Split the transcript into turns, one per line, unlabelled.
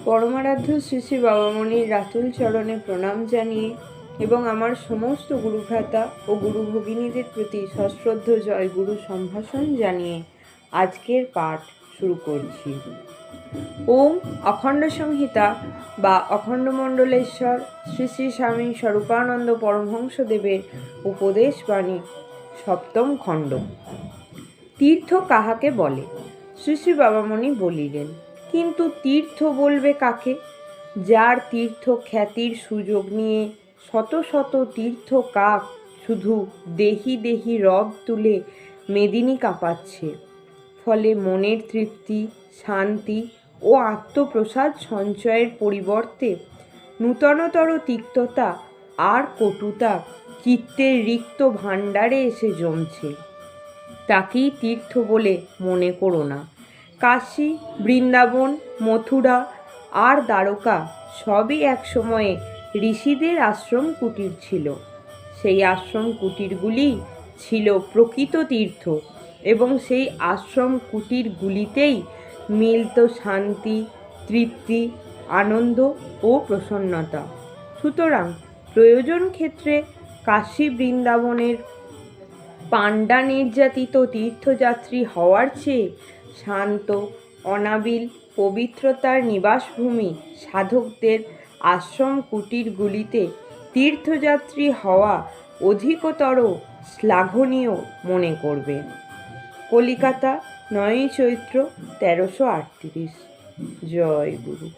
পরমারাধ্য শ্রী শ্রী বাবামণির রাতুল চরণে প্রণাম জানিয়ে এবং আমার সমস্ত গুরুভ্রাতা ও গুরু ভগিনীদের প্রতি সশ্রদ্ধ জয় গুরু সম্ভাষণ জানিয়ে আজকের পাঠ শুরু করছি। ওম অখণ্ড সংহিতা বা অখণ্ডমণ্ডলেশ্বর শ্রী শ্রী স্বামী স্বরূপানন্দ পরমহংসদেবের উপদেশ বাণী সপ্তম খণ্ড। তীর্থ কাহাকে বলে? শ্রী শ্রী বাবামণি বলিলেন, কিন্তু তীর্থ বলবে কাকে? যার তীর্থ খ্যাতির সুযোগ নিয়ে শত শত তীর্থ কাক শুধু দেহি দেহি রব তুলে মেদিনী কাঁপাচ্ছে, ফলে মনের তৃপ্তি, শান্তি ও আত্মপ্রসাদ সঞ্চয়ের পরিবর্তে নূতনতর তিক্ততা আর কটুতা চিত্তের রিক্ত ভাণ্ডারে এসে জমছে। তাকেই তীর্থ বলে মনে করো না। কাশী, বৃন্দাবন, মথুরা আর দ্বারকা সবই এক সময়ে ঋষিদের আশ্রম কুটির ছিল। সেই আশ্রম কুটিরগুলি ছিল প্রকৃত তীর্থ এবং সেই আশ্রম কুটিরগুলিতেই মিলত শান্তি, তৃপ্তি, আনন্দ ও প্রসন্নতা। সুতরাং প্রয়োজন ক্ষেত্রে কাশী বৃন্দাবনের পাণ্ডা নির্যাতিত তীর্থযাত্রী হওয়ার চেয়ে শান্ত, অনাবিল পবিত্রতার নিবাসভূমি সাধকদের আশ্রম কুটিরগুলিতে তীর্থযাত্রী হওয়া অধিকতর শ্লাঘনীয় মনে করবে। কলিকাতা, 9ই চৈত্র 1338। জয় গুরু।